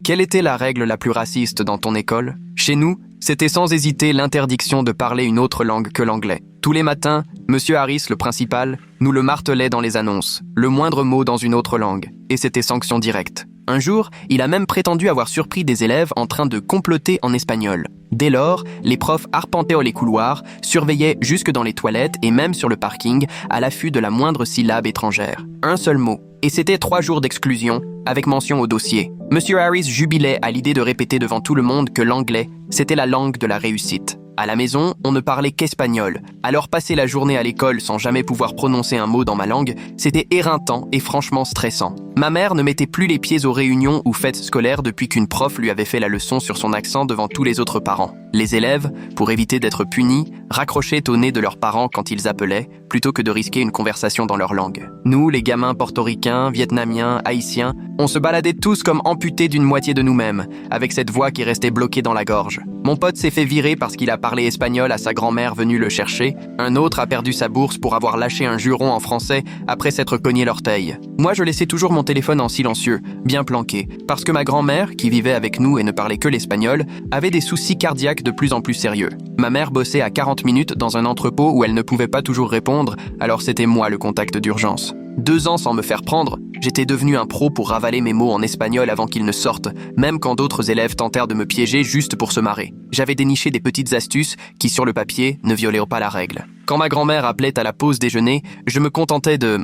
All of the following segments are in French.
Quelle était la règle la plus raciste dans ton école? Chez nous, c'était sans hésiter l'interdiction de parler une autre langue que l'anglais. Tous les matins, Monsieur Harris, le principal, nous le martelait dans les annonces, le moindre mot dans une autre langue, et c'était sanction directe. Un jour, il a même prétendu avoir surpris des élèves en train de comploter en espagnol. Dès lors, les profs arpentaient les couloirs, surveillaient jusque dans les toilettes et même sur le parking, à l'affût de la moindre syllabe étrangère. Un seul mot. Et c'était 3 jours d'exclusion, avec mention au dossier. Monsieur Harris jubilait à l'idée de répéter devant tout le monde que l'anglais, c'était la langue de la réussite. À la maison, on ne parlait qu'espagnol. Alors passer la journée à l'école sans jamais pouvoir prononcer un mot dans ma langue, c'était éreintant et franchement stressant. Ma mère ne mettait plus les pieds aux réunions ou fêtes scolaires depuis qu'une prof lui avait fait la leçon sur son accent devant tous les autres parents. Les élèves, pour éviter d'être punis, raccrochaient au nez de leurs parents quand ils appelaient, plutôt que de risquer une conversation dans leur langue. Nous, les gamins portoricains, vietnamiens, haïtiens, on se baladait tous comme amputés d'une moitié de nous-mêmes, avec cette voix qui restait bloquée dans la gorge. Mon pote s'est fait virer parce qu'il a parlé espagnol à sa grand-mère venue le chercher. Un autre a perdu sa bourse pour avoir lâché un juron en français après s'être cogné l'orteil. Moi, je laissais toujours mon téléphone en silencieux, bien planqué, parce que ma grand-mère, qui vivait avec nous et ne parlait que l'espagnol, avait des soucis cardiaques de plus en plus sérieux. Ma mère bossait à 40 minutes dans un entrepôt où elle ne pouvait pas toujours répondre, alors c'était moi le contact d'urgence. 2 ans sans me faire prendre, j'étais devenu un pro pour ravaler mes mots en espagnol avant qu'ils ne sortent, même quand d'autres élèves tentèrent de me piéger juste pour se marrer. J'avais déniché des petites astuces qui, sur le papier, ne violaient pas la règle. Quand ma grand-mère appelait à la pause déjeuner, je me contentais de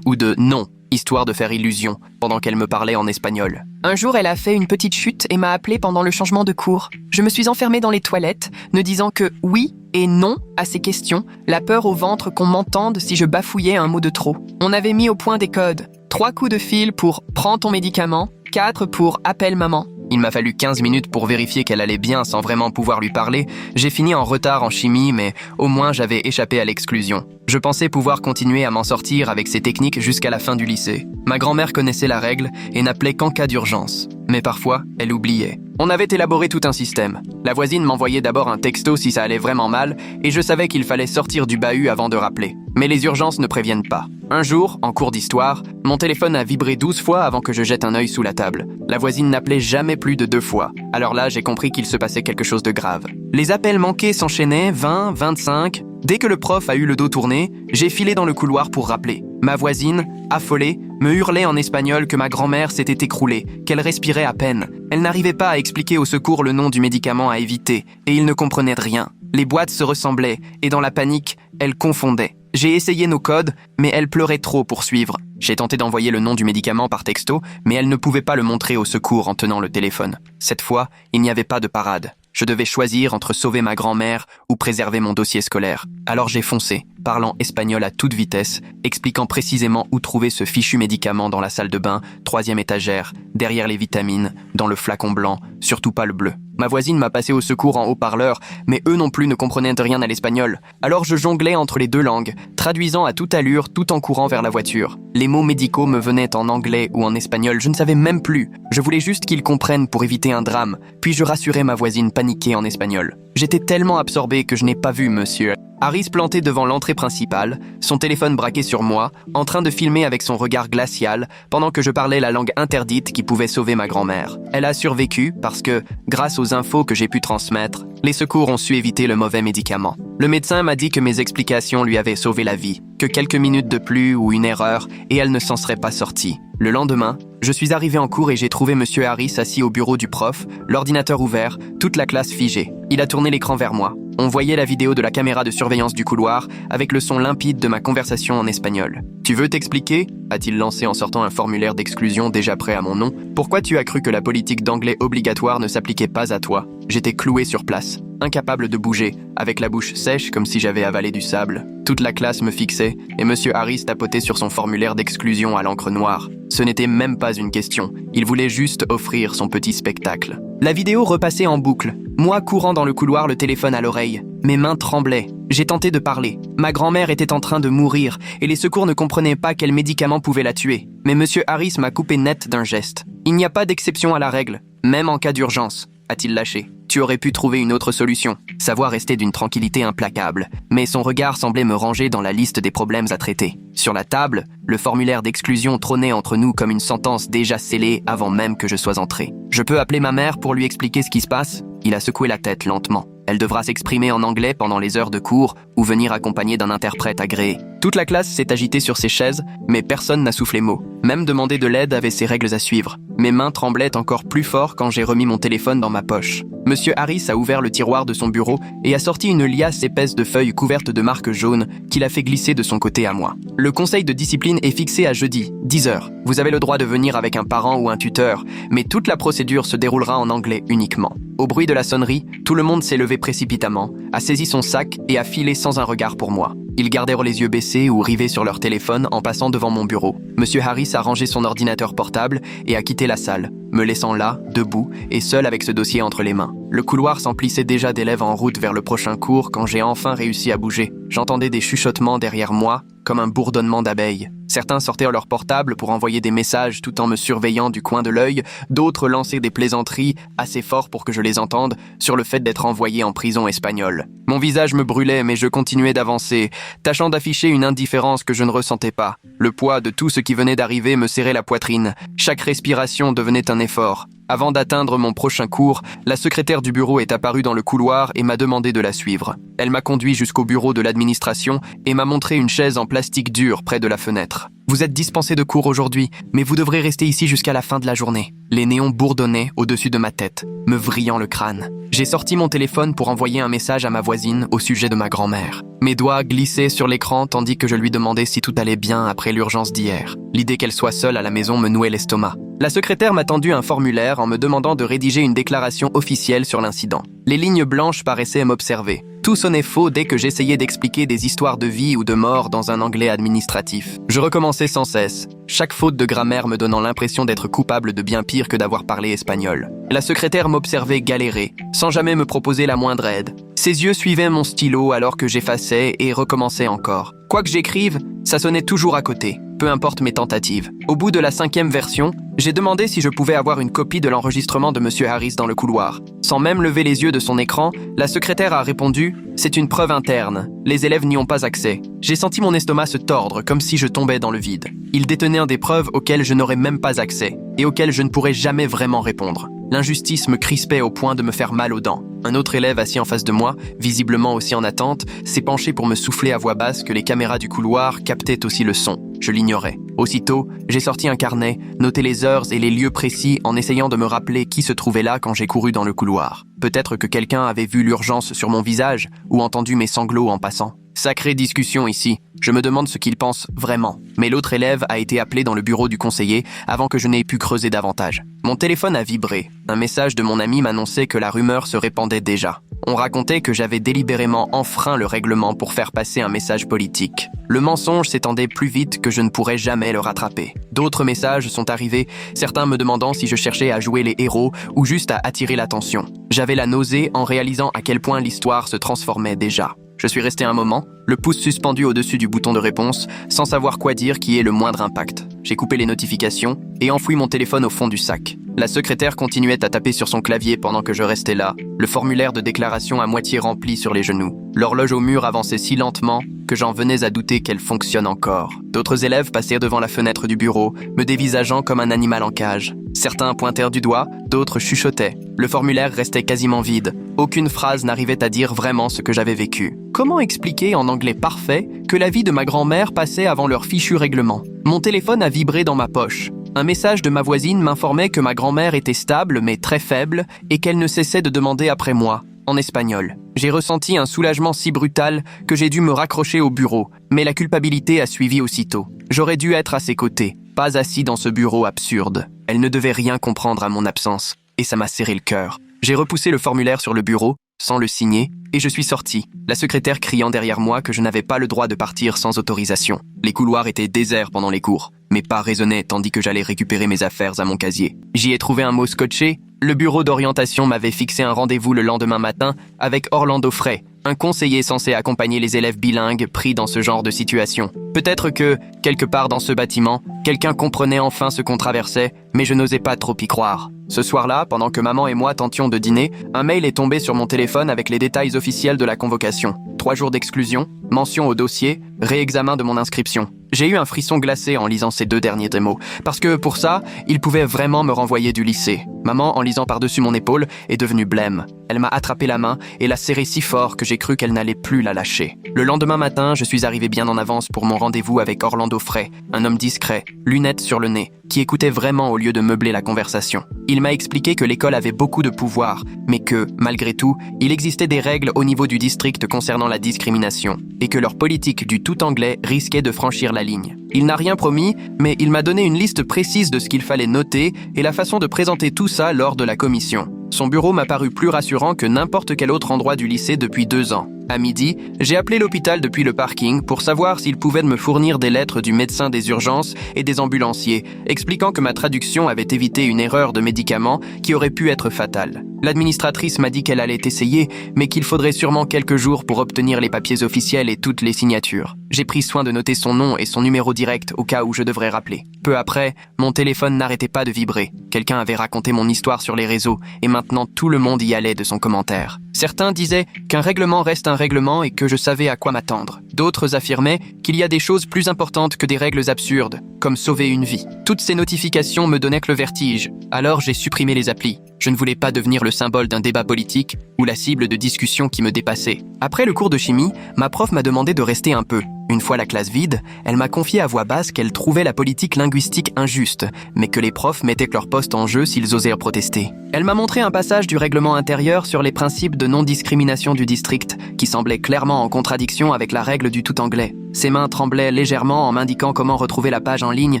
« ou de « non », histoire de faire illusion, pendant qu'elle me parlait en espagnol. Un jour, elle a fait une petite chute et m'a appelé pendant le changement de cours. Je me suis enfermée dans les toilettes, ne disant que oui et non à ces questions, la peur au ventre qu'on m'entende si je bafouillais un mot de trop. On avait mis au point des codes. 3 coups de fil pour « prends ton médicament », 4 pour « appelle maman ». Il m'a fallu 15 minutes pour vérifier qu'elle allait bien sans vraiment pouvoir lui parler. J'ai fini en retard en chimie, mais au moins j'avais échappé à l'exclusion. Je pensais pouvoir continuer à m'en sortir avec ces techniques jusqu'à la fin du lycée. Ma grand-mère connaissait la règle et n'appelait qu'en cas d'urgence. Mais parfois, elle oubliait. On avait élaboré tout un système. La voisine m'envoyait d'abord un texto si ça allait vraiment mal, et je savais qu'il fallait sortir du bahut avant de rappeler. Mais les urgences ne préviennent pas. Un jour, en cours d'histoire, mon téléphone a vibré 12 fois avant que je jette un œil sous la table. La voisine n'appelait jamais plus de 2 fois. Alors là, j'ai compris qu'il se passait quelque chose de grave. Les appels manqués s'enchaînaient, 20, 25... Dès que le prof a eu le dos tourné, j'ai filé dans le couloir pour rappeler. Ma voisine, affolée, me hurlait en espagnol que ma grand-mère s'était écroulée, qu'elle respirait à peine. Elle n'arrivait pas à expliquer au secours le nom du médicament à éviter, et il ne comprenait rien. Les boîtes se ressemblaient, et dans la panique, elle confondait. J'ai essayé nos codes, mais elle pleurait trop pour suivre. J'ai tenté d'envoyer le nom du médicament par texto, mais elle ne pouvait pas le montrer au secours en tenant le téléphone. Cette fois, il n'y avait pas de parade. Je devais choisir entre sauver ma grand-mère ou préserver mon dossier scolaire. Alors j'ai foncé, parlant espagnol à toute vitesse, expliquant précisément où trouver ce fichu médicament dans la salle de bain, 3e étagère, derrière les vitamines, dans le flacon blanc, surtout pas le bleu. Ma voisine m'a passé au secours en haut-parleur, mais eux non plus ne comprenaient rien à l'espagnol. Alors je jonglais entre les 2 langues, traduisant à toute allure tout en courant vers la voiture. Les mots médicaux me venaient en anglais ou en espagnol, je ne savais même plus. Je voulais juste qu'ils comprennent pour éviter un drame, puis je rassurais ma voisine paniquée en espagnol. J'étais tellement absorbé que je n'ai pas vu monsieur Harris planté devant l'entrée principale, son téléphone braqué sur moi, en train de filmer avec son regard glacial, pendant que je parlais la langue interdite qui pouvait sauver ma grand-mère. Elle a survécu parce que, grâce aux infos que j'ai pu transmettre, les secours ont su éviter le mauvais médicament. Le médecin m'a dit que mes explications lui avaient sauvé la vie, que quelques minutes de plus ou une erreur, et elle ne s'en serait pas sortie. Le lendemain, je suis arrivé en cours et j'ai trouvé monsieur Harris assis au bureau du prof, l'ordinateur ouvert, toute la classe figée. Il a tourné l'écran vers moi. On voyait la vidéo de la caméra de surveillance du couloir avec le son limpide de ma conversation en espagnol. « Tu veux t'expliquer ?» a-t-il lancé en sortant un formulaire d'exclusion déjà prêt à mon nom. « Pourquoi tu as cru que la politique d'anglais obligatoire ne s'appliquait pas à toi ?» J'étais cloué sur place, incapable de bouger, avec la bouche sèche comme si j'avais avalé du sable. Toute la classe me fixait et monsieur Harris tapotait sur son formulaire d'exclusion à l'encre noire. Ce n'était même pas une question, il voulait juste offrir son petit spectacle. La vidéo repassait en boucle, moi courant dans le couloir le téléphone à l'oreille. Mes mains tremblaient, j'ai tenté de parler. Ma grand-mère était en train de mourir et les secours ne comprenaient pas quel médicament pouvait la tuer. Mais monsieur Harris m'a coupé net d'un geste. Il n'y a pas d'exception à la règle, même en cas d'urgence. a-t-il lâché. Tu aurais pu trouver une autre solution. Sa voix restait d'une tranquillité implacable, mais son regard semblait me ranger dans la liste des problèmes à traiter. Sur la table, le formulaire d'exclusion trônait entre nous comme une sentence déjà scellée avant même que je sois entré. Je peux appeler ma mère pour lui expliquer ce qui se passe? Il a secoué la tête lentement. Elle devra s'exprimer en anglais pendant les heures de cours ou venir accompagnée d'un interprète agréé. Toute la classe s'est agitée sur ses chaises, mais personne n'a soufflé mot. Même demander de l'aide avait ses règles à suivre. Mes mains tremblaient encore plus fort quand j'ai remis mon téléphone dans ma poche. Monsieur Harris a ouvert le tiroir de son bureau et a sorti une liasse épaisse de feuilles couvertes de marques jaunes qu'il a fait glisser de son côté à moi. Le conseil de discipline est fixé à jeudi, 10h. Vous avez le droit de venir avec un parent ou un tuteur, mais toute la procédure se déroulera en anglais uniquement. Au bruit de la sonnerie, tout le monde s'est levé précipitamment, a saisi son sac et a filé sans un regard pour moi. Ils gardèrent les yeux baissés ou rivés sur leur téléphone en passant devant mon bureau. Monsieur Harris a rangé son ordinateur portable et a quitté la salle, me laissant là, debout et seul avec ce dossier entre les mains. Le couloir s'emplissait déjà d'élèves en route vers le prochain cours quand j'ai enfin réussi à bouger. J'entendais des chuchotements derrière moi, comme un bourdonnement d'abeilles. Certains sortaient leur portable pour envoyer des messages tout en me surveillant du coin de l'œil, d'autres lançaient des plaisanteries, assez fort pour que je les entende, sur le fait d'être envoyé en prison espagnole. Mon visage me brûlait, mais je continuais d'avancer, tâchant d'afficher une indifférence que je ne ressentais pas. Le poids de tout ce qui venait d'arriver me serrait la poitrine. Chaque respiration devenait un effort. Avant d'atteindre mon prochain cours, la secrétaire du bureau est apparue dans le couloir et m'a demandé de la suivre. Elle m'a conduit jusqu'au bureau de l'administration et m'a montré une chaise en plastique dur près de la fenêtre. Vous êtes dispensé de cours aujourd'hui, mais vous devrez rester ici jusqu'à la fin de la journée. Les néons bourdonnaient au-dessus de ma tête, me vrillant le crâne. J'ai sorti mon téléphone pour envoyer un message à ma voisine au sujet de ma grand-mère. Mes doigts glissaient sur l'écran tandis que je lui demandais si tout allait bien après l'urgence d'hier. L'idée qu'elle soit seule à la maison me nouait l'estomac. La secrétaire m'a tendu un formulaire en me demandant de rédiger une déclaration officielle sur l'incident. Les lignes blanches paraissaient m'observer. Tout sonnait faux dès que j'essayais d'expliquer des histoires de vie ou de mort dans un anglais administratif. Je recommençais sans cesse, chaque faute de grammaire me donnant l'impression d'être coupable de bien pire que d'avoir parlé espagnol. La secrétaire m'observait galérer, sans jamais me proposer la moindre aide. Ses yeux suivaient mon stylo alors que j'effaçais et recommençais encore. Quoi que j'écrive, ça sonnait toujours à côté, peu importe mes tentatives. Au bout de la 5e version, j'ai demandé si je pouvais avoir une copie de l'enregistrement de Monsieur Harris dans le couloir. Sans même lever les yeux de son écran, la secrétaire a répondu « C'est une preuve interne. Les élèves n'y ont pas accès. » J'ai senti mon estomac se tordre comme si je tombais dans le vide. Il détenait des preuves auxquelles je n'aurais même pas accès et auxquelles je ne pourrais jamais vraiment répondre. L'injustice me crispait au point de me faire mal aux dents. Un autre élève assis en face de moi, visiblement aussi en attente, s'est penché pour me souffler à voix basse que les caméras du couloir captaient aussi le son. Je l'ignorais. Aussitôt, j'ai sorti un carnet, noté les heures et les lieux précis en essayant de me rappeler qui se trouvait là quand j'ai couru dans le couloir. Peut-être que quelqu'un avait vu l'urgence sur mon visage ou entendu mes sanglots en passant. Sacrée discussion ici. Je me demande ce qu'il pense vraiment. Mais l'autre élève a été appelé dans le bureau du conseiller avant que je n'aie pu creuser davantage. Mon téléphone a vibré. Un message de mon ami m'annonçait que la rumeur se répandait déjà. On racontait que j'avais délibérément enfreint le règlement pour faire passer un message politique. Le mensonge s'étendait plus vite que je ne pourrais jamais le rattraper. D'autres messages sont arrivés, certains me demandant si je cherchais à jouer les héros ou juste à attirer l'attention. J'avais la nausée en réalisant à quel point l'histoire se transformait déjà. Je suis resté un moment, le pouce suspendu au-dessus du bouton de réponse, sans savoir quoi dire qui ait le moindre impact. J'ai coupé les notifications et enfoui mon téléphone au fond du sac. La secrétaire continuait à taper sur son clavier pendant que je restais là, le formulaire de déclaration à moitié rempli sur les genoux. L'horloge au mur avançait si lentement que j'en venais à douter qu'elle fonctionne encore. D'autres élèves passèrent devant la fenêtre du bureau, me dévisageant comme un animal en cage. Certains pointèrent du doigt, d'autres chuchotaient. Le formulaire restait quasiment vide. Aucune phrase n'arrivait à dire vraiment ce que j'avais vécu. Comment expliquer en anglais parfait que la vie de ma grand-mère passait avant leur fichu règlement? Mon téléphone a vibré dans ma poche. Un message de ma voisine m'informait que ma grand-mère était stable mais très faible et qu'elle ne cessait de demander après moi, en espagnol. J'ai ressenti un soulagement si brutal que j'ai dû me raccrocher au bureau, mais la culpabilité a suivi aussitôt. J'aurais dû être à ses côtés, pas assis dans ce bureau absurde. Elle ne devait rien comprendre à mon absence, et ça m'a serré le cœur. J'ai repoussé le formulaire sur le bureau, sans le signer, et je suis sorti, la secrétaire criant derrière moi que je n'avais pas le droit de partir sans autorisation. Les couloirs étaient déserts pendant les cours. Mes pas résonnaient tandis que j'allais récupérer mes affaires à mon casier. J'y ai trouvé un mot scotché. Le bureau d'orientation m'avait fixé un rendez-vous le lendemain matin avec Orlando Frey, un conseiller censé accompagner les élèves bilingues pris dans ce genre de situation. Peut-être que, quelque part dans ce bâtiment, quelqu'un comprenait enfin ce qu'on traversait mais je n'osais pas trop y croire. Ce soir-là, pendant que maman et moi tentions de dîner, un mail est tombé sur mon téléphone avec les détails officiels de la convocation. 3 jours d'exclusion, mention au dossier, réexamen de mon inscription. J'ai eu un frisson glacé en lisant ces 2 derniers mots, parce que pour ça, il pouvait vraiment me renvoyer du lycée. Maman, en lisant par-dessus mon épaule, est devenue blême. Elle m'a attrapé la main et l'a serrée si fort que j'ai cru qu'elle n'allait plus la lâcher. Le lendemain matin, je suis arrivé bien en avance pour mon rendez-vous avec Orlando Frey, un homme discret, lunettes sur le nez, qui écoutait vraiment au lieu de meubler la conversation. Il m'a expliqué que l'école avait beaucoup de pouvoir, mais que, malgré tout, il existait des règles au niveau du district concernant la discrimination, et que leur politique du tout anglais risquait de franchir la ligne. Il n'a rien promis, mais il m'a donné une liste précise de ce qu'il fallait noter et la façon de présenter tout ça lors de la commission. Son bureau m'a paru plus rassurant que n'importe quel autre endroit du lycée depuis 2 ans. À midi, j'ai appelé l'hôpital depuis le parking pour savoir s'ils pouvaient me fournir des lettres du médecin des urgences et des ambulanciers, expliquant que ma traduction avait évité une erreur de médicament qui aurait pu être fatale. L'administratrice m'a dit qu'elle allait essayer, mais qu'il faudrait sûrement quelques jours pour obtenir les papiers officiels et toutes les signatures. J'ai pris soin de noter son nom et son numéro direct au cas où je devrais rappeler. Peu après, mon téléphone n'arrêtait pas de vibrer. Quelqu'un avait raconté mon histoire sur les réseaux et maintenant tout le monde y allait de son commentaire. Certains disaient qu'un règlement reste un règlement et que je savais à quoi m'attendre. D'autres affirmaient qu'il y a des choses plus importantes que des règles absurdes, comme sauver une vie. Toutes ces notifications me donnaient que le vertige, alors j'ai supprimé les applis. Je ne voulais pas devenir le symbole d'un débat politique ou la cible de discussions qui me dépassaient. Après le cours de chimie, ma prof m'a demandé de rester un peu. Une fois la classe vide, elle m'a confié à voix basse qu'elle trouvait la politique linguistique injuste, mais que les profs mettaient leur poste en jeu s'ils osèrent protester. Elle m'a montré un passage du règlement intérieur sur les principes de non-discrimination du district, qui semblait clairement en contradiction avec la règle du tout anglais. Ses mains tremblaient légèrement en m'indiquant comment retrouver la page en ligne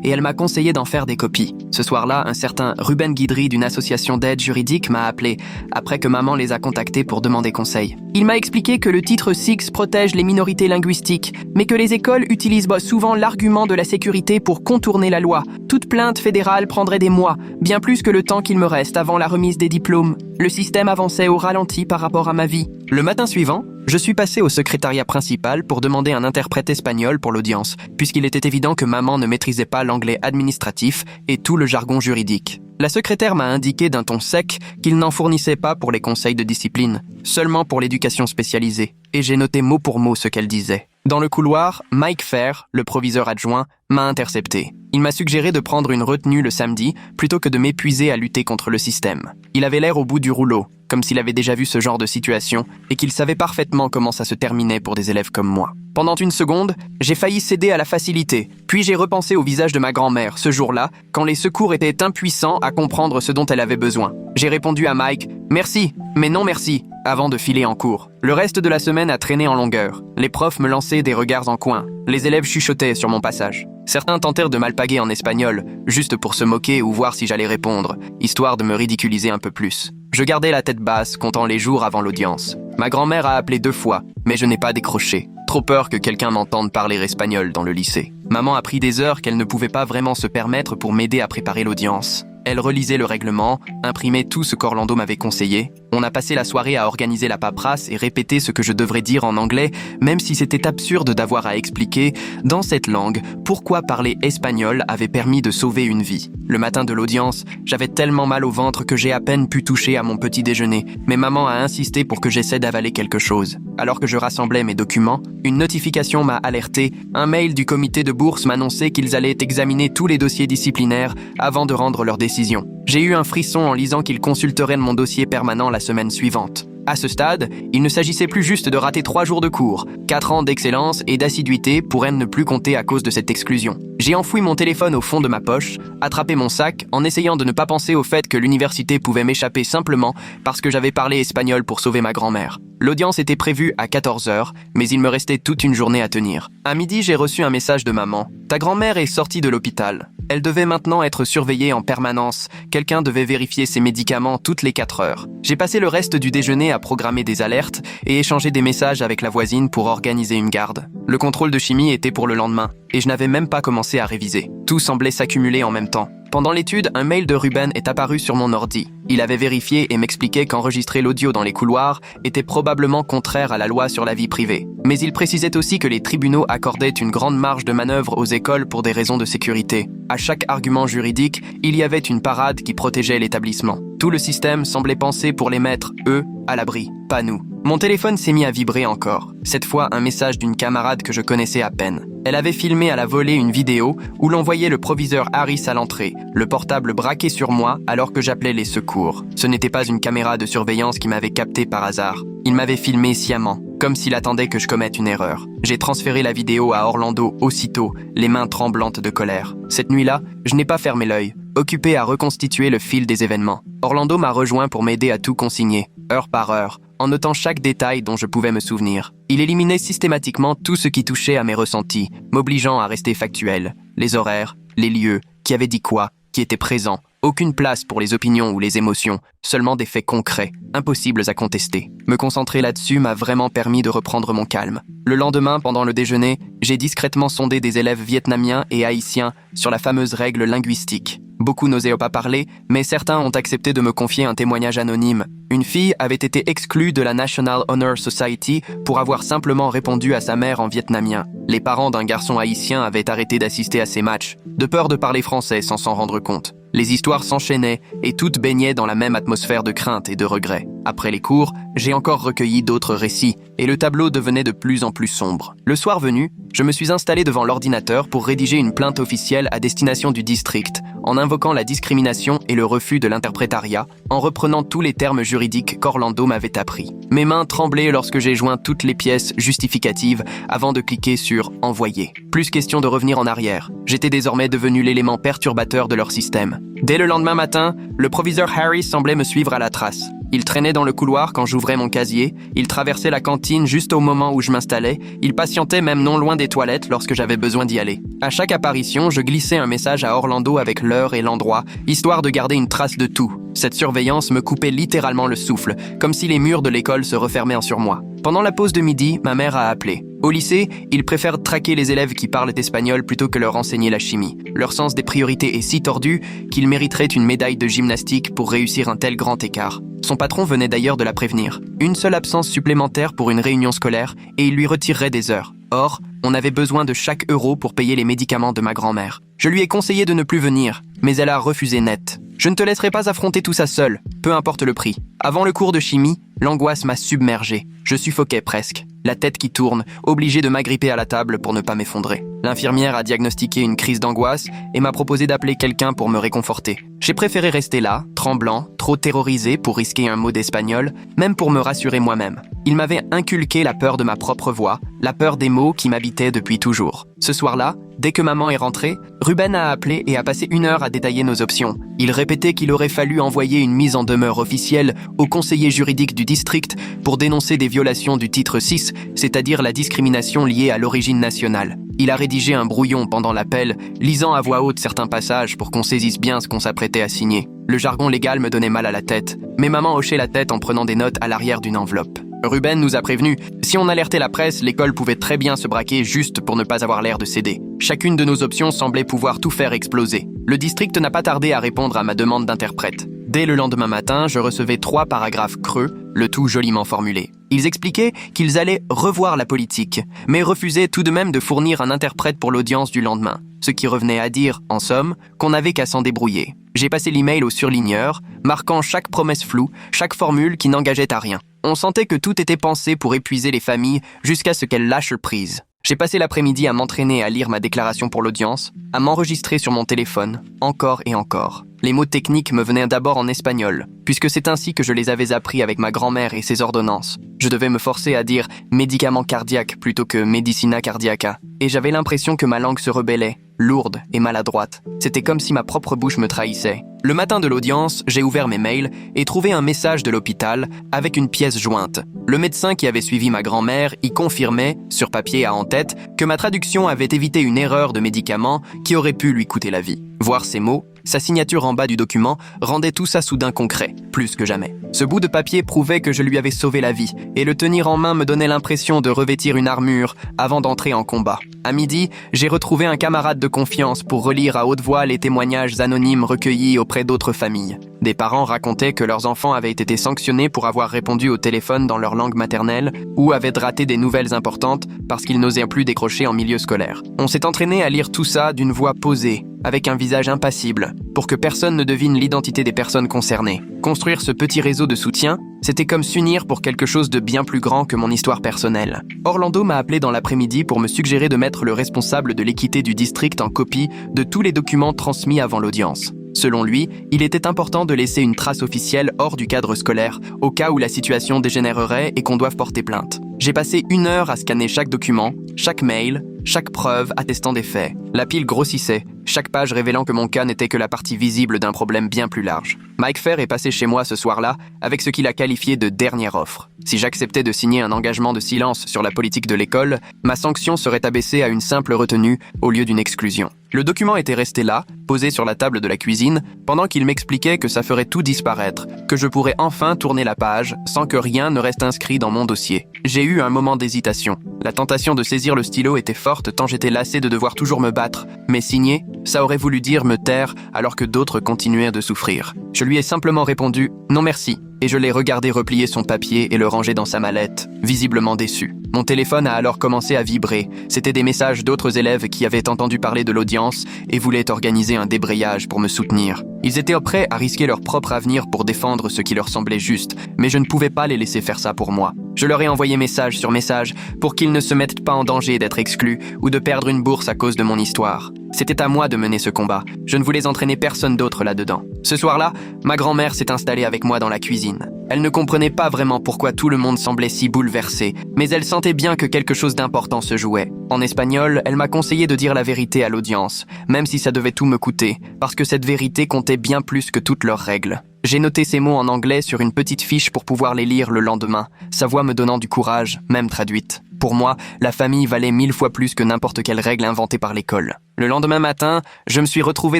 et elle m'a conseillé d'en faire des copies. Ce soir-là, un certain Ruben Guidry d'une association d'aide juridique m'a appelé, après que maman les a contactés pour demander conseil. Il m'a expliqué que le titre 6 protège les minorités linguistiques, mais que les écoles utilisent souvent l'argument de la sécurité pour contourner la loi. Toute plainte fédérale prendrait des mois, bien plus que le temps qu'il me reste avant la remise des diplômes. Le système avançait au ralenti par rapport à ma vie. Le matin suivant, je suis passé au secrétariat principal pour demander un interprète espagnol pour l'audience, puisqu'il était évident que maman ne maîtrisait pas l'anglais administratif et tout le jargon juridique. La secrétaire m'a indiqué d'un ton sec qu'il n'en fournissait pas pour les conseils de discipline, seulement pour l'éducation spécialisée, et j'ai noté mot pour mot ce qu'elle disait. Dans le couloir, Mike Fair, le proviseur adjoint, m'a intercepté. Il m'a suggéré de prendre une retenue le samedi plutôt que de m'épuiser à lutter contre le système. Il avait l'air au bout du rouleau, comme s'il avait déjà vu ce genre de situation et qu'il savait parfaitement comment ça se terminait pour des élèves comme moi. Pendant une seconde, j'ai failli céder à la facilité, puis j'ai repensé au visage de ma grand-mère ce jour-là, quand les secours étaient impuissants à comprendre ce dont elle avait besoin. J'ai répondu à Mike « Merci, mais non merci », avant de filer en cours. Le reste de la semaine a traîné en longueur. Les profs me lançaient des regards en coin. Les élèves chuchotaient sur mon passage. Certains tentèrent de m'alpaguer en espagnol, juste pour se moquer ou voir si j'allais répondre, histoire de me ridiculiser un peu plus. Je gardais la tête basse, comptant les jours avant l'audience. Ma grand-mère a appelé 2 fois, mais je n'ai pas décroché. Trop peur que quelqu'un m'entende parler espagnol dans le lycée. Maman a pris des heures qu'elle ne pouvait pas vraiment se permettre pour m'aider à préparer l'audience. Elle relisait le règlement, imprimait tout ce qu'Orlando m'avait conseillé. On a passé la soirée à organiser la paperasse et répéter ce que je devrais dire en anglais, même si c'était absurde d'avoir à expliquer, dans cette langue, pourquoi parler espagnol avait permis de sauver une vie. Le matin de l'audience, j'avais tellement mal au ventre que j'ai à peine pu toucher à mon petit déjeuner, mais maman a insisté pour que j'essaie d'avaler quelque chose. Alors que je rassemblais mes documents, une notification m'a alerté. Un mail du comité de bourse m'annonçait qu'ils allaient examiner tous les dossiers disciplinaires avant de rendre leur décision. J'ai eu un frisson en lisant qu'ils consulteraient mon dossier permanent la semaine suivante. À ce stade, il ne s'agissait plus juste de rater 3 jours de cours. 4 ans d'excellence et d'assiduité pourraient ne plus compter à cause de cette exclusion. J'ai enfoui mon téléphone au fond de ma poche, attrapé mon sac en essayant de ne pas penser au fait que l'université pouvait m'échapper simplement parce que j'avais parlé espagnol pour sauver ma grand-mère. L'audience était prévue à 14h, mais il me restait toute une journée à tenir. À midi, j'ai reçu un message de maman. « Ta grand-mère est sortie de l'hôpital. Elle devait maintenant être surveillée en permanence. Quelqu'un devait vérifier ses médicaments toutes les 4 heures. » J'ai passé le reste du déjeuner à programmer des alertes et échanger des messages avec la voisine pour organiser une garde. Le contrôle de chimie était pour le lendemain, et je n'avais même pas commencé à réviser. Tout semblait s'accumuler en même temps. Pendant l'étude, un mail de Ruben est apparu sur mon ordi. Il avait vérifié et m'expliquait qu'enregistrer l'audio dans les couloirs était probablement contraire à la loi sur la vie privée. Mais il précisait aussi que les tribunaux accordaient une grande marge de manœuvre aux écoles pour des raisons de sécurité. À chaque argument juridique, il y avait une parade qui protégeait l'établissement. Tout le système semblait penser pour les mettre, eux, à l'abri, pas nous. Mon téléphone s'est mis à vibrer encore. Cette fois, un message d'une camarade que je connaissais à peine. Elle avait filmé à la volée une vidéo où l'on voyait le proviseur Harris à l'entrée, le portable braqué sur moi alors que j'appelais les secours. Ce n'était pas une caméra de surveillance qui m'avait capté par hasard. Il m'avait filmé sciemment, comme s'il attendait que je commette une erreur. J'ai transféré la vidéo à Orlando aussitôt, les mains tremblantes de colère. Cette nuit-là, je n'ai pas fermé l'œil, occupé à reconstituer le fil des événements. Orlando m'a rejoint pour m'aider à tout consigner, heure par heure, en notant chaque détail dont je pouvais me souvenir. Il éliminait systématiquement tout ce qui touchait à mes ressentis, m'obligeant à rester factuel. Les horaires, les lieux, qui avait dit quoi, qui était présent. Aucune place pour les opinions ou les émotions, seulement des faits concrets, impossibles à contester. Me concentrer là-dessus m'a vraiment permis de reprendre mon calme. Le lendemain, pendant le déjeuner, j'ai discrètement sondé des élèves vietnamiens et haïtiens sur la fameuse règle linguistique. Beaucoup n'osaient pas parler, mais certains ont accepté de me confier un témoignage anonyme. Une fille avait été exclue de la National Honor Society pour avoir simplement répondu à sa mère en vietnamien. Les parents d'un garçon haïtien avaient arrêté d'assister à ces matchs, de peur de parler français sans s'en rendre compte. Les histoires s'enchaînaient et toutes baignaient dans la même atmosphère de crainte et de regret. Après les cours, j'ai encore recueilli d'autres récits et le tableau devenait de plus en plus sombre. Le soir venu, je me suis installé devant l'ordinateur pour rédiger une plainte officielle à destination du district, en invoquant la discrimination et le refus de l'interprétariat, en reprenant tous les termes juridiques qu'Orlando m'avait appris. Mes mains tremblaient lorsque j'ai joint toutes les pièces justificatives avant de cliquer sur « Envoyer ». Plus question de revenir en arrière. J'étais désormais devenu l'élément perturbateur de leur système. Dès le lendemain matin, le proviseur Harris semblait me suivre à la trace. Il traînait dans le couloir quand j'ouvrais mon casier, il traversait la cantine juste au moment où je m'installais, il patientait même non loin des toilettes lorsque j'avais besoin d'y aller. À chaque apparition, je glissais un message à Orlando avec l'heure et l'endroit, histoire de garder une trace de tout. Cette surveillance me coupait littéralement le souffle, comme si les murs de l'école se refermaient sur moi. Pendant la pause de midi, ma mère a appelé. Au lycée, ils préfèrent traquer les élèves qui parlent espagnol plutôt que leur enseigner la chimie. Leur sens des priorités est si tordu qu'ils mériteraient une médaille de gymnastique pour réussir un tel grand écart. Son patron venait d'ailleurs de la prévenir. Une seule absence supplémentaire pour une réunion scolaire et il lui retirerait des heures. Or, on avait besoin de chaque euro pour payer les médicaments de ma grand-mère. Je lui ai conseillé de ne plus venir, mais elle a refusé net. Je ne te laisserai pas affronter tout ça seul, peu importe le prix. Avant le cours de chimie, l'angoisse m'a submergé. Je suffoquais presque, la tête qui tourne, obligé de m'agripper à la table pour ne pas m'effondrer. L'infirmière a diagnostiqué une crise d'angoisse et m'a proposé d'appeler quelqu'un pour me réconforter. J'ai préféré rester là, tremblant, trop terrorisé pour risquer un mot d'espagnol, même pour me rassurer moi-même. Il m'avait inculqué la peur de ma propre voix, la peur des mots qui m'habitaient depuis toujours. Ce soir-là, dès que maman est rentrée, Ruben a appelé et a passé 1 heure à détailler nos options. Il répétait qu'il aurait fallu envoyer une mise en demeure officielle au conseiller juridique du district pour dénoncer des violations du titre 6, c'est-à-dire la discrimination liée à l'origine nationale. Il a rédigé un brouillon pendant l'appel, lisant à voix haute certains passages pour qu'on saisisse bien ce qu'on s'apprêtait à signer. Le jargon légal me donnait mal à la tête, mais maman hochait la tête en prenant des notes à l'arrière d'une enveloppe. Ruben nous a prévenus, si on alertait la presse, l'école pouvait très bien se braquer juste pour ne pas avoir l'air de céder. Chacune de nos options semblait pouvoir tout faire exploser. Le district n'a pas tardé à répondre à ma demande d'interprète. Dès le lendemain matin, je recevais 3 paragraphes creux, le tout joliment formulé. Ils expliquaient qu'ils allaient revoir la politique, mais refusaient tout de même de fournir un interprète pour l'audience du lendemain, ce qui revenait à dire, en somme, qu'on n'avait qu'à s'en débrouiller. J'ai passé l'email au surligneur, marquant chaque promesse floue, chaque formule qui n'engageait à rien. On sentait que tout était pensé pour épuiser les familles jusqu'à ce qu'elles lâchent prise. J'ai passé l'après-midi à m'entraîner à lire ma déclaration pour l'audience, à m'enregistrer sur mon téléphone, encore et encore. Les mots techniques me venaient d'abord en espagnol, puisque c'est ainsi que je les avais appris avec ma grand-mère et ses ordonnances. Je devais me forcer à dire « médicament cardiaque » plutôt que « medicina cardiaca ». Et j'avais l'impression que ma langue se rebellait, lourde et maladroite. C'était comme si ma propre bouche me trahissait. Le matin de l'audience, j'ai ouvert mes mails et trouvé un message de l'hôpital avec une pièce jointe. Le médecin qui avait suivi ma grand-mère y confirmait, sur papier à en-tête, que ma traduction avait évité une erreur de médicament qui aurait pu lui coûter la vie. Voir ces mots, Sa signature en bas du document rendait tout ça soudain concret, plus que jamais. Ce bout de papier prouvait que je lui avais sauvé la vie, et le tenir en main me donnait l'impression de revêtir une armure avant d'entrer en combat. À midi, j'ai retrouvé un camarade de confiance pour relire à haute voix les témoignages anonymes recueillis auprès d'autres familles. Des parents racontaient que leurs enfants avaient été sanctionnés pour avoir répondu au téléphone dans leur langue maternelle ou avaient raté des nouvelles importantes parce qu'ils n'osaient plus décrocher en milieu scolaire. On s'est entraîné à lire tout ça d'une voix posée, avec un visage impassible, pour que personne ne devine l'identité des personnes concernées. Construire ce petit réseau de soutien, c'était comme s'unir pour quelque chose de bien plus grand que mon histoire personnelle. Orlando m'a appelé dans l'après-midi pour me suggérer de mettre le responsable de l'équité du district en copie de tous les documents transmis avant l'audience. Selon lui, il était important de laisser une trace officielle hors du cadre scolaire, au cas où la situation dégénérerait et qu'on doive porter plainte. J'ai passé 1 heure à scanner chaque document, chaque mail, chaque preuve attestant des faits. La pile grossissait, chaque page révélant que mon cas n'était que la partie visible d'un problème bien plus large. Mike Fair est passé chez moi ce soir-là avec ce qu'il a qualifié de dernière offre. Si j'acceptais de signer un engagement de silence sur la politique de l'école, ma sanction serait abaissée à une simple retenue au lieu d'une exclusion. Le document était resté là, posé sur la table de la cuisine, pendant qu'il m'expliquait que ça ferait tout disparaître, que je pourrais enfin tourner la page sans que rien ne reste inscrit dans mon dossier. J'ai eu un moment d'hésitation. La tentation de saisir le stylo était forte tant j'étais lassé de devoir toujours me battre, mais signer, ça aurait voulu dire me taire alors que d'autres continuaient de souffrir. Je lui ai simplement répondu « non merci » et je l'ai regardé replier son papier et le ranger dans sa mallette, visiblement déçu. Mon téléphone a alors commencé à vibrer. C'étaient des messages d'autres élèves qui avaient entendu parler de l'audience et voulaient organiser un débrayage pour me soutenir. Ils étaient prêts à risquer leur propre avenir pour défendre ce qui leur semblait juste, mais je ne pouvais pas les laisser faire ça pour moi. Je leur ai envoyé message sur message pour qu'ils ne se mettent pas en danger d'être exclus ou de perdre une bourse à cause de mon histoire. C'était à moi de mener ce combat. Je ne voulais entraîner personne d'autre là-dedans. Ce soir-là, ma grand-mère s'est installée avec moi dans la cuisine. Elle ne comprenait pas vraiment pourquoi tout le monde semblait si bouleversé, mais elle sentait bien que quelque chose d'important se jouait. En espagnol, elle m'a conseillé de dire la vérité à l'audience, même si ça devait tout me coûter, parce que cette vérité comptait bien plus que toutes leurs règles. J'ai noté ces mots en anglais sur une petite fiche pour pouvoir les lire le lendemain, sa voix me donnant du courage, même traduite. Pour moi, la famille valait 1000 fois plus que n'importe quelle règle inventée par l'école. Le lendemain matin, je me suis retrouvé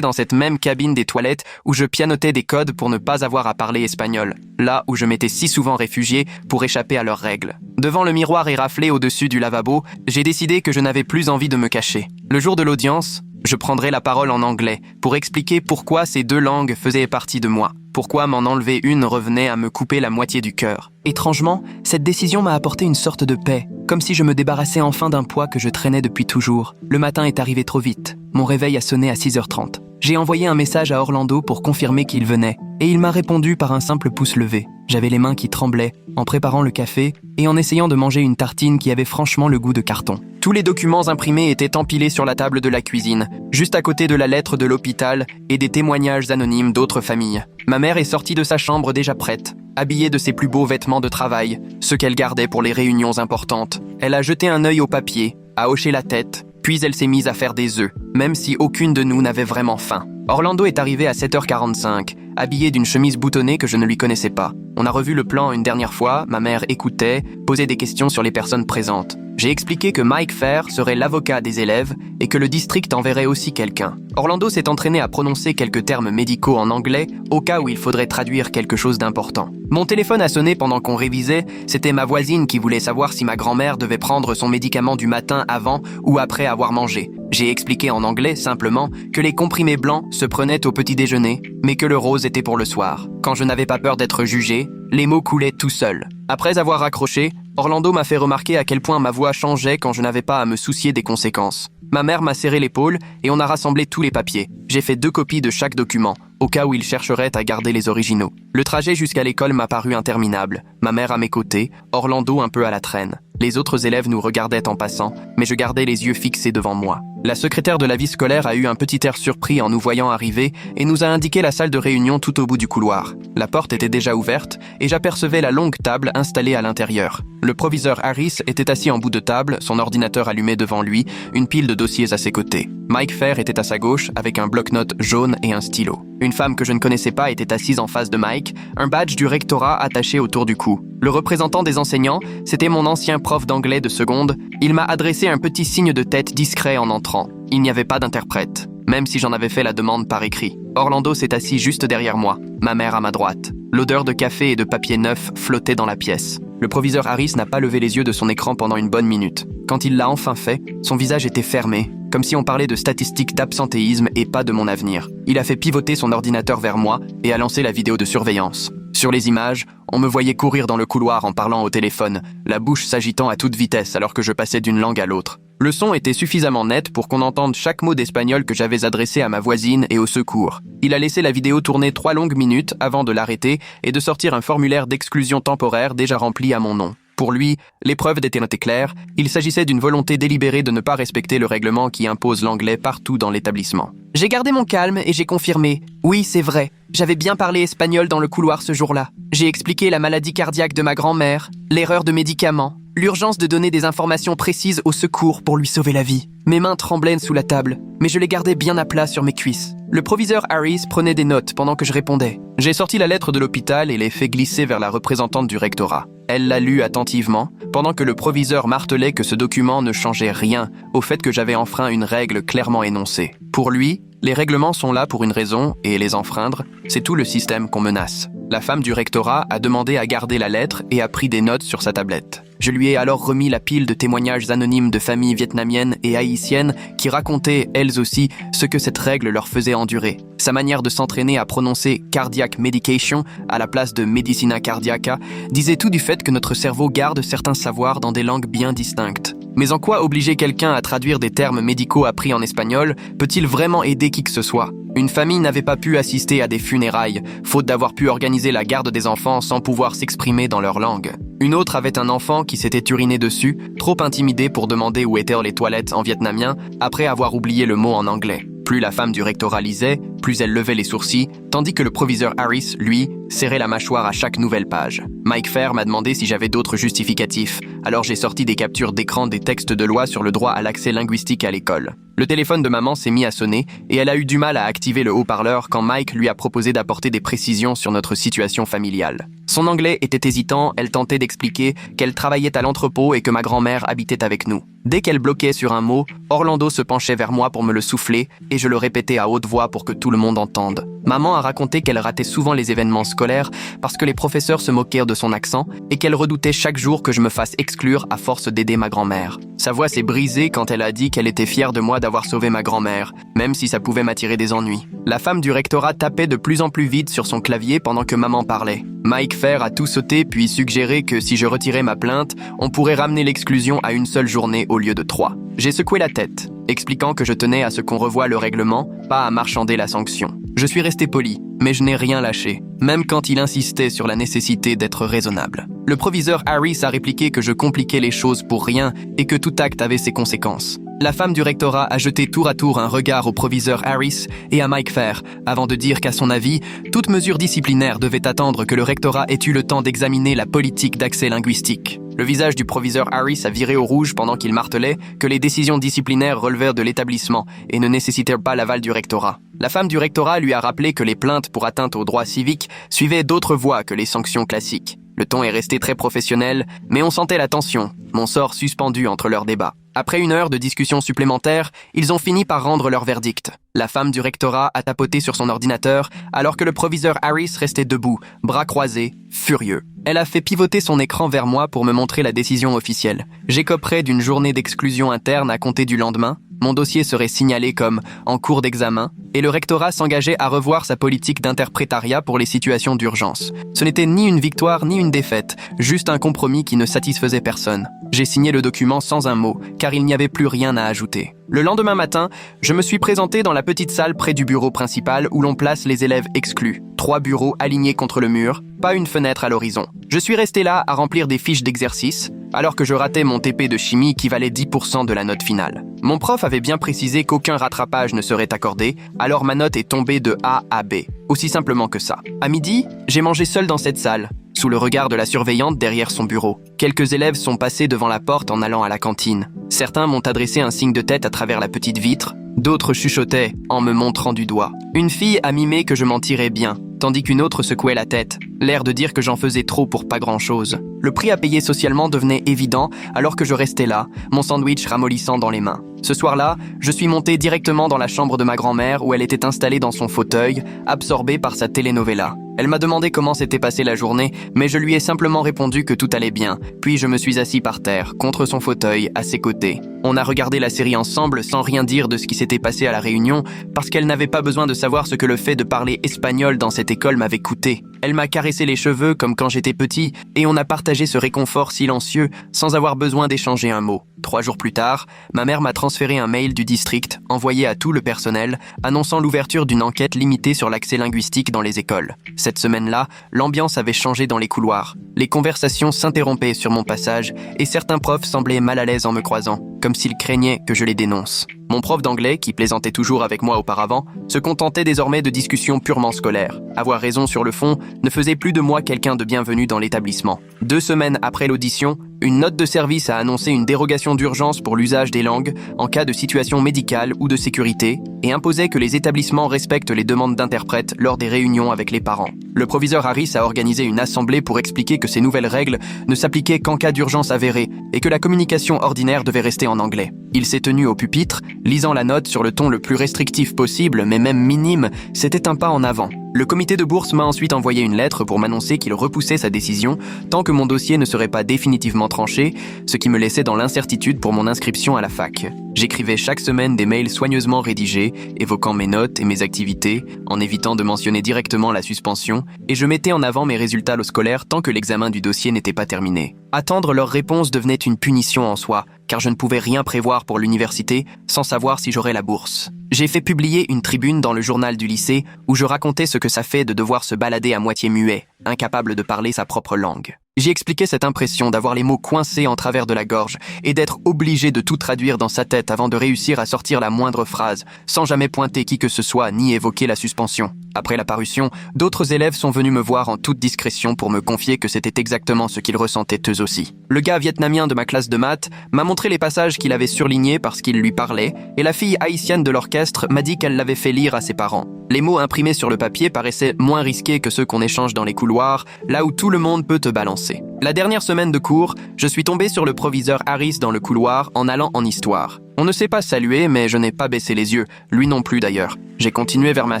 dans cette même cabine des toilettes où je pianotais des codes pour ne pas avoir à parler espagnol, là où je m'étais si souvent réfugié pour échapper à leurs règles. Devant le miroir éraflé au-dessus du lavabo, j'ai décidé que je n'avais plus envie de me cacher. Le jour de l'audience, je prendrai la parole en anglais pour expliquer pourquoi ces 2 langues faisaient partie de moi. Pourquoi m'en enlever une revenait à me couper la moitié du cœur. Étrangement, cette décision m'a apporté une sorte de paix, comme si je me débarrassais enfin d'un poids que je traînais depuis toujours. Le matin est arrivé trop vite. Mon réveil a sonné à 6h30. J'ai envoyé un message à Orlando pour confirmer qu'il venait, et il m'a répondu par un simple pouce levé. J'avais les mains qui tremblaient en préparant le café et en essayant de manger une tartine qui avait franchement le goût de carton. Tous les documents imprimés étaient empilés sur la table de la cuisine, juste à côté de la lettre de l'hôpital et des témoignages anonymes d'autres familles. Ma mère est sortie de sa chambre déjà prête, habillée de ses plus beaux vêtements de travail, ceux qu'elle gardait pour les réunions importantes. Elle a jeté un œil au papier, a hoché la tête, puis elle s'est mise à faire des œufs, même si aucune de nous n'avait vraiment faim. Orlando est arrivé à 7h45, habillé d'une chemise boutonnée que je ne lui connaissais pas. On a revu le plan une dernière fois, ma mère écoutait, posait des questions sur les personnes présentes. J'ai expliqué que Mike Fair serait l'avocat des élèves et que le district enverrait aussi quelqu'un. Orlando s'est entraîné à prononcer quelques termes médicaux en anglais au cas où il faudrait traduire quelque chose d'important. Mon téléphone a sonné pendant qu'on révisait, c'était ma voisine qui voulait savoir si ma grand-mère devait prendre son médicament du matin avant ou après avoir mangé. J'ai expliqué en anglais simplement que les comprimés blancs se prenaient au petit déjeuner, mais que le rose était pour le soir. Quand je n'avais pas peur d'être jugé, les mots coulaient tout seuls. Après avoir raccroché, Orlando m'a fait remarquer à quel point ma voix changeait quand je n'avais pas à me soucier des conséquences. Ma mère m'a serré l'épaule et on a rassemblé tous les papiers. J'ai fait 2 copies de chaque document, au cas où il chercherait à garder les originaux. Le trajet jusqu'à l'école m'a paru interminable. Ma mère à mes côtés, Orlando un peu à la traîne. Les autres élèves nous regardaient en passant, mais je gardais les yeux fixés devant moi. La secrétaire de la vie scolaire a eu un petit air surpris en nous voyant arriver et nous a indiqué la salle de réunion tout au bout du couloir. La porte était déjà ouverte et j'apercevais la longue table installée à l'intérieur. Le proviseur Harris était assis en bout de table, son ordinateur allumé devant lui, une pile de dossiers à ses côtés. Mike Fair était à sa gauche avec un bloc-notes jaune et un stylo. Une femme que je ne connaissais pas était assise en face de Mike, un badge du rectorat attaché autour du cou. Le représentant des enseignants, c'était mon ancien prof d'anglais de seconde. Il m'a adressé un petit signe de tête discret en entrant. Il n'y avait pas d'interprète. même si j'en avais fait la demande par écrit. Orlando s'est assis juste derrière moi, ma mère à ma droite. L'odeur de café et de papier neuf flottait dans la pièce. Le proviseur Harris n'a pas levé les yeux de son écran pendant une bonne minute. Quand il l'a enfin fait, son visage était fermé, comme si on parlait de statistiques d'absentéisme et pas de mon avenir. Il a fait pivoter son ordinateur vers moi et a lancé la vidéo de surveillance. Sur les images, on me voyait courir dans le couloir en parlant au téléphone, la bouche s'agitant à toute vitesse alors que je passais d'une langue à l'autre. Le son était suffisamment net pour qu'on entende chaque mot d'espagnol que j'avais adressé à ma voisine et au secours. Il a laissé la vidéo tourner 3 longues minutes avant de l'arrêter et de sortir un formulaire d'exclusion temporaire déjà rempli à mon nom. Pour lui, l'épreuve était claire, il s'agissait d'une volonté délibérée de ne pas respecter le règlement qui impose l'anglais partout dans l'établissement. J'ai gardé mon calme et j'ai confirmé. Oui, c'est vrai. J'avais bien parlé espagnol dans le couloir ce jour-là. J'ai expliqué la maladie cardiaque de ma grand-mère, l'erreur de médicaments, l'urgence de donner des informations précises au secours pour lui sauver la vie. Mes mains tremblaient sous la table, mais je les gardais bien à plat sur mes cuisses. Le proviseur Harris prenait des notes pendant que je répondais. J'ai sorti la lettre de l'hôpital et l'ai fait glisser vers la représentante du rectorat. Elle l'a lu attentivement, pendant que le proviseur martelait que ce document ne changeait rien au fait que j'avais enfreint une règle clairement énoncée. Pour lui, les règlements sont là pour une raison, et les enfreindre, c'est tout le système qu'on menace. La femme du rectorat a demandé à garder la lettre et a pris des notes sur sa tablette. Je lui ai alors remis la pile de témoignages anonymes de familles vietnamiennes et haïtiennes qui racontaient, elles aussi, ce que cette règle leur faisait endurer. Sa manière de s'entraîner à prononcer « cardiac medication » à la place de « medicina cardiaca » disait tout du fait que notre cerveau garde certains savoirs dans des langues bien distinctes. Mais en quoi obliger quelqu'un à traduire des termes médicaux appris en espagnol peut-il vraiment aider qui que ce soit ? Une famille n'avait pas pu assister à des funérailles, faute d'avoir pu organiser la garde des enfants sans pouvoir s'exprimer dans leur langue. Une autre avait un enfant qui s'était uriné dessus, trop intimidé pour demander où étaient les toilettes en vietnamien, après avoir oublié le mot en anglais. Plus la femme du rectorat lisait, plus elle levait les sourcils, tandis que le proviseur Harris, lui, serrait la mâchoire à chaque nouvelle page. Mike Fair m'a demandé si j'avais d'autres justificatifs, alors j'ai sorti des captures d'écran des textes de loi sur le droit à l'accès linguistique à l'école. Le téléphone de maman s'est mis à sonner et elle a eu du mal à activer le haut-parleur quand Mike lui a proposé d'apporter des précisions sur notre situation familiale. Son anglais était hésitant, elle tentait d'expliquer qu'elle travaillait à l'entrepôt et que ma grand-mère habitait avec nous. Dès qu'elle bloquait sur un mot, Orlando se penchait vers moi pour me le souffler et je le répétais à haute voix pour que tout le monde entende. Maman a raconté qu'elle ratait souvent les événements scolaires parce que les professeurs se moquaient de son accent et qu'elle redoutait chaque jour que je me fasse exclure à force d'aider ma grand-mère. Sa voix s'est brisée quand elle a dit qu'elle était fière de moi d'avoir sauvé ma grand-mère, même si ça pouvait m'attirer des ennuis. La femme du rectorat tapait de plus en plus vite sur son clavier pendant que maman parlait. Mike Fair a tout sauté puis suggéré que si je retirais ma plainte, on pourrait ramener l'exclusion à une seule journée au lieu de 3. J'ai secoué la tête, expliquant que je tenais à ce qu'on revoie le règlement, pas à marchander la sanction. Je suis resté poli, mais je n'ai rien lâché, même quand il insistait sur la nécessité d'être raisonnable. Le proviseur Harris a répliqué que je compliquais les choses pour rien et que tout acte avait ses conséquences. La femme du rectorat a jeté tour à tour un regard au proviseur Harris et à Mike Fair, avant de dire qu'à son avis, toute mesure disciplinaire devait attendre que le rectorat ait eu le temps d'examiner la politique d'accès linguistique. Le visage du proviseur Harris a viré au rouge pendant qu'il martelait que les décisions disciplinaires relevèrent de l'établissement et ne nécessitèrent pas l'aval du rectorat. La femme du rectorat lui a rappelé que les plaintes pour atteinte aux droits civiques suivaient d'autres voies que les sanctions classiques. Le ton est resté très professionnel, mais on sentait la tension, mon sort suspendu entre leurs débats. Après 1 heure de discussion supplémentaire, ils ont fini par rendre leur verdict. La femme du rectorat a tapoté sur son ordinateur, alors que le proviseur Harris restait debout, bras croisés, furieux. Elle a fait pivoter son écran vers moi pour me montrer la décision officielle. J'écoperais d'une journée d'exclusion interne à compter du lendemain. Mon dossier serait signalé comme « en cours d'examen » et le rectorat s'engageait à revoir sa politique d'interprétariat pour les situations d'urgence. Ce n'était ni une victoire ni une défaite, juste un compromis qui ne satisfaisait personne. J'ai signé le document sans un mot, car il n'y avait plus rien à ajouter. Le lendemain matin, je me suis présenté dans la petite salle près du bureau principal où l'on place les élèves exclus. 3 bureaux alignés contre le mur, pas une fenêtre à l'horizon. Je suis resté là à remplir des fiches d'exercice, alors que je ratais mon TP de chimie qui valait 10% de la note finale. Mon prof avait bien précisé qu'aucun rattrapage ne serait accordé, alors ma note est tombée de A à B. Aussi simplement que ça. À midi, j'ai mangé seul dans cette salle, sous le regard de la surveillante derrière son bureau. Quelques élèves sont passés devant la porte en allant à la cantine. Certains m'ont adressé un signe de tête à travers la petite vitre, d'autres chuchotaient en me montrant du doigt. Une fille a mimé que je m'en tirais bien, tandis qu'une autre secouait la tête, l'air de dire que j'en faisais trop pour pas grand-chose. Le prix à payer socialement devenait évident alors que je restais là, mon sandwich ramollissant dans les mains. Ce soir-là, je suis monté directement dans la chambre de ma grand-mère où elle était installée dans son fauteuil, absorbée par sa telenovela. Elle m'a demandé comment s'était passée la journée, mais je lui ai simplement répondu que tout allait bien. Puis je me suis assis par terre, contre son fauteuil, à ses côtés. On a regardé la série ensemble sans rien dire de ce qui s'était passé à la réunion, parce qu'elle n'avait pas besoin de savoir ce que le fait de parler espagnol dans cette école m'avait coûté. Elle m'a caressé les cheveux comme quand j'étais petit, et on a partagé ce réconfort silencieux sans avoir besoin d'échanger un mot. 3 jours plus tard, ma mère m'a transféré un mail du district, envoyé à tout le personnel, annonçant l'ouverture d'une enquête limitée sur l'accès linguistique dans les écoles. Cette semaine-là, l'ambiance avait changé dans les couloirs. Les conversations s'interrompaient sur mon passage, et certains profs semblaient mal à l'aise en me croisant, comme s'ils craignaient que je les dénonce. Mon prof d'anglais, qui plaisantait toujours avec moi auparavant, se contentait désormais de discussions purement scolaires. Avoir raison sur le fond ne faisait plus de moi quelqu'un de bienvenu dans l'établissement. 2 semaines après l'audition, une note de service a annoncé une dérogation d'urgence pour l'usage des langues en cas de situation médicale ou de sécurité et imposait que les établissements respectent les demandes d'interprètes lors des réunions avec les parents. Le proviseur Harris a organisé une assemblée pour expliquer que ces nouvelles règles ne s'appliquaient qu'en cas d'urgence avérée et que la communication ordinaire devait rester en anglais. Il s'est tenu au pupitre, lisant la note sur le ton le plus restrictif possible, mais même minime, c'était un pas en avant. Le comité de bourse m'a ensuite envoyé une lettre pour m'annoncer qu'il repoussait sa décision tant que mon dossier ne serait pas définitivement tranché, ce qui me laissait dans l'incertitude pour mon inscription à la fac. J'écrivais chaque semaine des mails soigneusement rédigés, évoquant mes notes et mes activités, en évitant de mentionner directement la suspension, et je mettais en avant mes résultats scolaires tant que l'examen du dossier n'était pas terminé. Attendre leur réponse devenait une punition en soi, car je ne pouvais rien prévoir pour l'université sans savoir si j'aurais la bourse. J'ai fait publier une tribune dans le journal du lycée où je racontais ce que ça fait de devoir se balader à moitié muet, incapable de parler sa propre langue. J'y expliquais cette impression d'avoir les mots coincés en travers de la gorge et d'être obligé de tout traduire dans sa tête avant de réussir à sortir la moindre phrase, sans jamais pointer qui que ce soit ni évoquer la suspension. Après la parution, d'autres élèves sont venus me voir en toute discrétion pour me confier que c'était exactement ce qu'ils ressentaient eux aussi. Le gars vietnamien de ma classe de maths m'a montré les passages qu'il avait surlignés parce qu'ils lui parlaient, et la fille haïtienne de l'orchestre m'a dit qu'elle l'avait fait lire à ses parents. Les mots imprimés sur le papier paraissaient moins risqués que ceux qu'on échange dans les couloirs, là où tout le monde peut te balancer. La dernière semaine de cours, je suis tombé sur le proviseur Harris dans le couloir en allant en histoire. On ne s'est pas salué, mais je n'ai pas baissé les yeux, lui non plus d'ailleurs. J'ai continué vers ma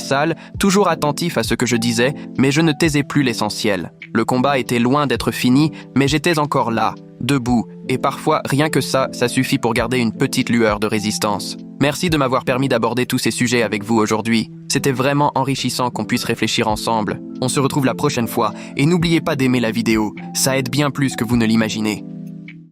salle, toujours attentif à ce que je disais, mais je ne taisais plus l'essentiel. Le combat était loin d'être fini, mais j'étais encore là, debout, et parfois rien que ça suffit pour garder une petite lueur de résistance. Merci de m'avoir permis d'aborder tous ces sujets avec vous aujourd'hui. C'était vraiment enrichissant qu'on puisse réfléchir ensemble. On se retrouve la prochaine fois, et n'oubliez pas d'aimer la vidéo, ça aide bien plus que vous ne l'imaginez.